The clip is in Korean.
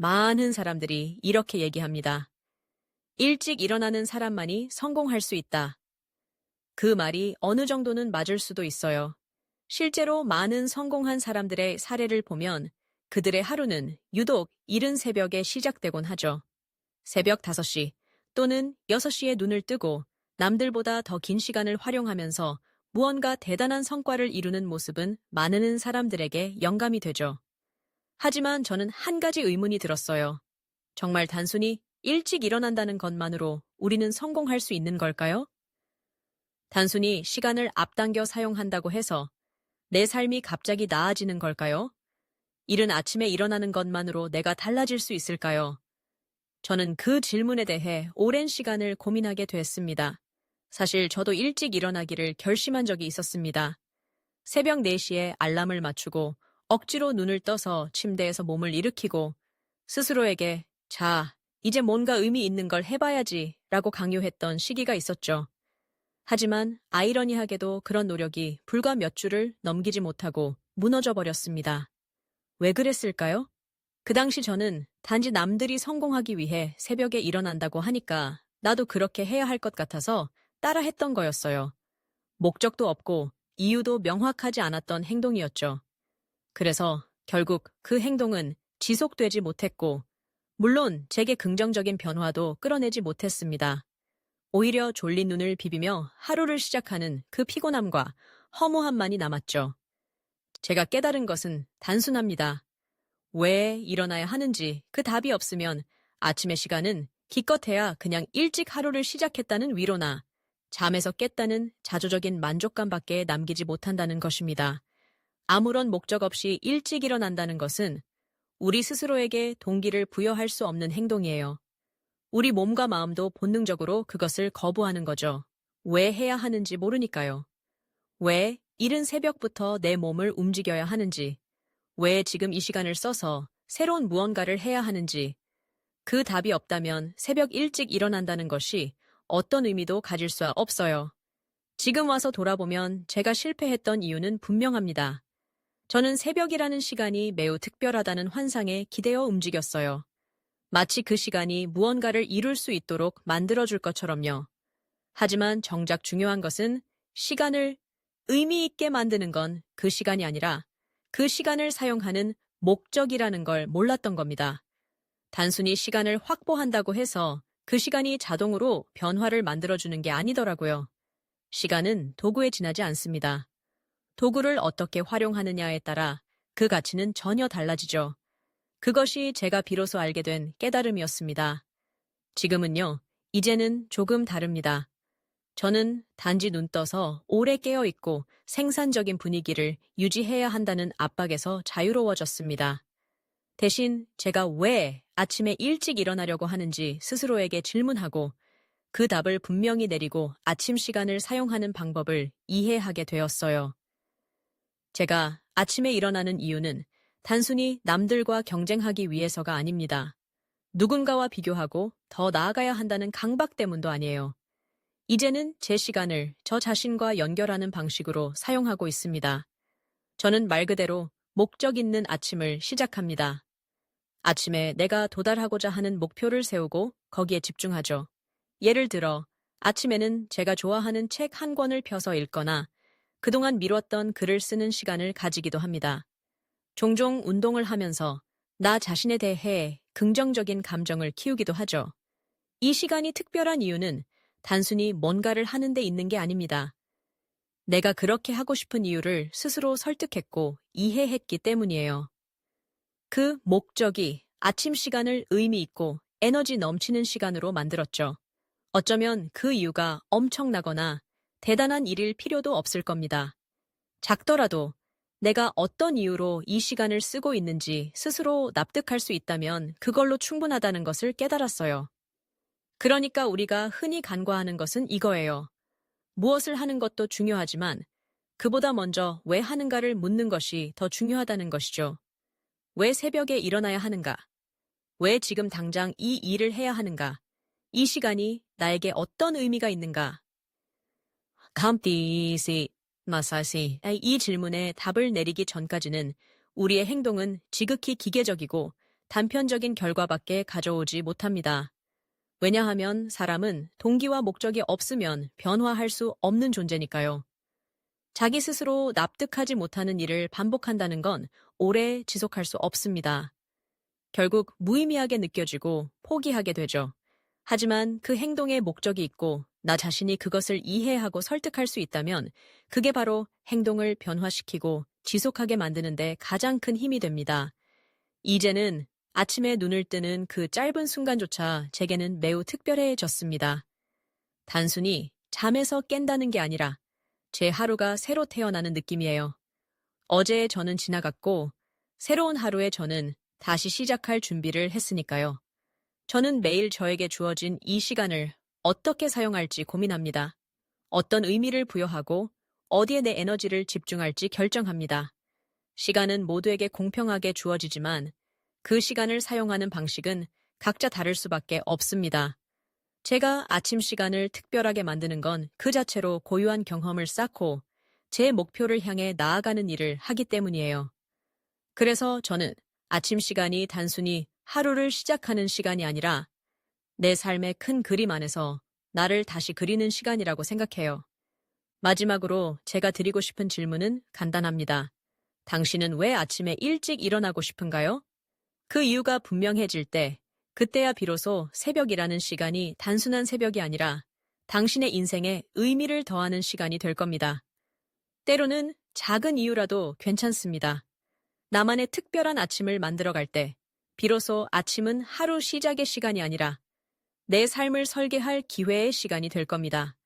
많은 사람들이 이렇게 얘기합니다. 일찍 일어나는 사람만이 성공할 수 있다. 그 말이 어느 정도는 맞을 수도 있어요. 실제로 많은 성공한 사람들의 사례를 보면 그들의 하루는 유독 이른 새벽에 시작되곤 하죠. 새벽 5시 또는 6시에 눈을 뜨고 남들보다 더 긴 시간을 활용하면서 무언가 대단한 성과를 이루는 모습은 많은 사람들에게 영감이 되죠. 하지만 저는 한 가지 의문이 들었어요. 정말 단순히 일찍 일어난다는 것만으로 우리는 성공할 수 있는 걸까요? 단순히 시간을 앞당겨 사용한다고 해서 내 삶이 갑자기 나아지는 걸까요? 이른 아침에 일어나는 것만으로 내가 달라질 수 있을까요? 저는 그 질문에 대해 오랜 시간을 고민하게 됐습니다. 사실 저도 일찍 일어나기를 결심한 적이 있었습니다. 새벽 4시에 알람을 맞추고 억지로 눈을 떠서 침대에서 몸을 일으키고 스스로에게 자, 이제 뭔가 의미 있는 걸 해봐야지 라고 강요했던 시기가 있었죠. 하지만 아이러니하게도 그런 노력이 불과 몇 주를 넘기지 못하고 무너져 버렸습니다. 왜 그랬을까요? 그 당시 저는 단지 남들이 성공하기 위해 새벽에 일어난다고 하니까 나도 그렇게 해야 할 것 같아서 따라 했던 거였어요. 목적도 없고 이유도 명확하지 않았던 행동이었죠. 그래서 결국 그 행동은 지속되지 못했고, 물론 제게 긍정적인 변화도 끌어내지 못했습니다. 오히려 졸린 눈을 비비며 하루를 시작하는 그 피곤함과 허무함만이 남았죠. 제가 깨달은 것은 단순합니다. 왜 일어나야 하는지 그 답이 없으면 아침의 시간은 기껏해야 그냥 일찍 하루를 시작했다는 위로나 잠에서 깼다는 자조적인 만족감밖에 남기지 못한다는 것입니다. 아무런 목적 없이 일찍 일어난다는 것은 우리 스스로에게 동기를 부여할 수 없는 행동이에요. 우리 몸과 마음도 본능적으로 그것을 거부하는 거죠. 왜 해야 하는지 모르니까요. 왜 이른 새벽부터 내 몸을 움직여야 하는지, 왜 지금 이 시간을 써서 새로운 무언가를 해야 하는지, 그 답이 없다면 새벽 일찍 일어난다는 것이 어떤 의미도 가질 수 없어요. 지금 와서 돌아보면 제가 실패했던 이유는 분명합니다. 저는 새벽이라는 시간이 매우 특별하다는 환상에 기대어 움직였어요. 마치 그 시간이 무언가를 이룰 수 있도록 만들어줄 것처럼요. 하지만 정작 중요한 것은 시간을 의미 있게 만드는 건 그 시간이 아니라 그 시간을 사용하는 목적이라는 걸 몰랐던 겁니다. 단순히 시간을 확보한다고 해서 그 시간이 자동으로 변화를 만들어주는 게 아니더라고요. 시간은 도구에 지나지 않습니다. 도구를 어떻게 활용하느냐에 따라 그 가치는 전혀 달라지죠. 그것이 제가 비로소 알게 된 깨달음이었습니다. 지금은요, 이제는 조금 다릅니다. 저는 단지 눈 떠서 오래 깨어 있고 생산적인 분위기를 유지해야 한다는 압박에서 자유로워졌습니다. 대신 제가 왜 아침에 일찍 일어나려고 하는지 스스로에게 질문하고 그 답을 분명히 내리고 아침 시간을 사용하는 방법을 이해하게 되었어요. 제가 아침에 일어나는 이유는 단순히 남들과 경쟁하기 위해서가 아닙니다. 누군가와 비교하고 더 나아가야 한다는 강박 때문도 아니에요. 이제는 제 시간을 저 자신과 연결하는 방식으로 사용하고 있습니다. 저는 말 그대로 목적 있는 아침을 시작합니다. 아침에 내가 도달하고자 하는 목표를 세우고 거기에 집중하죠. 예를 들어 아침에는 제가 좋아하는 책 한 권을 펴서 읽거나 그동안 미뤘던 글을 쓰는 시간을 가지기도 합니다. 종종 운동을 하면서 나 자신에 대해 긍정적인 감정을 키우기도 하죠. 이 시간이 특별한 이유는 단순히 뭔가를 하는 데 있는 게 아닙니다. 내가 그렇게 하고 싶은 이유를 스스로 설득했고 이해했기 때문이에요. 그 목적이 아침 시간을 의미 있고 에너지 넘치는 시간으로 만들었죠. 어쩌면 그 이유가 엄청나거나 대단한 일일 필요도 없을 겁니다. 작더라도 내가 어떤 이유로 이 시간을 쓰고 있는지 스스로 납득할 수 있다면 그걸로 충분하다는 것을 깨달았어요. 그러니까 우리가 흔히 간과하는 것은 이거예요. 무엇을 하는 것도 중요하지만 그보다 먼저 왜 하는가를 묻는 것이 더 중요하다는 것이죠. 왜 새벽에 일어나야 하는가? 왜 지금 당장 이 일을 해야 하는가? 이 시간이 나에게 어떤 의미가 있는가? 감띠시 마사시 이 질문에 답을 내리기 전까지는 우리의 행동은 지극히 기계적이고 단편적인 결과밖에 가져오지 못합니다. 왜냐하면 사람은 동기와 목적이 없으면 변화할 수 없는 존재니까요. 자기 스스로 납득하지 못하는 일을 반복한다는 건 오래 지속할 수 없습니다. 결국 무의미하게 느껴지고 포기하게 되죠. 하지만 그 행동에 목적이 있고 나 자신이 그것을 이해하고 설득할 수 있다면 그게 바로 행동을 변화시키고 지속하게 만드는데 가장 큰 힘이 됩니다. 이제는 아침에 눈을 뜨는 그 짧은 순간조차 제게는 매우 특별해졌습니다. 단순히 잠에서 깬다는 게 아니라 제 하루가 새로 태어나는 느낌이에요. 어제의 저는 지나갔고 새로운 하루의 저는 다시 시작할 준비를 했으니까요. 저는 매일 저에게 주어진 이 시간을 어떻게 사용할지 고민합니다. 어떤 의미를 부여하고 어디에 내 에너지를 집중할지 결정합니다. 시간은 모두에게 공평하게 주어지지만 그 시간을 사용하는 방식은 각자 다를 수밖에 없습니다. 제가 아침 시간을 특별하게 만드는 건 그 자체로 고유한 경험을 쌓고 제 목표를 향해 나아가는 일을 하기 때문이에요. 그래서 저는 아침 시간이 단순히 하루를 시작하는 시간이 아니라 내 삶의 큰 그림 안에서 나를 다시 그리는 시간이라고 생각해요. 마지막으로 제가 드리고 싶은 질문은 간단합니다. 당신은 왜 아침에 일찍 일어나고 싶은가요? 그 이유가 분명해질 때, 그때야 비로소 새벽이라는 시간이 단순한 새벽이 아니라 당신의 인생에 의미를 더하는 시간이 될 겁니다. 때로는 작은 이유라도 괜찮습니다. 나만의 특별한 아침을 만들어갈 때, 비로소 아침은 하루 시작의 시간이 아니라 내 삶을 설계할 기회의 시간이 될 겁니다.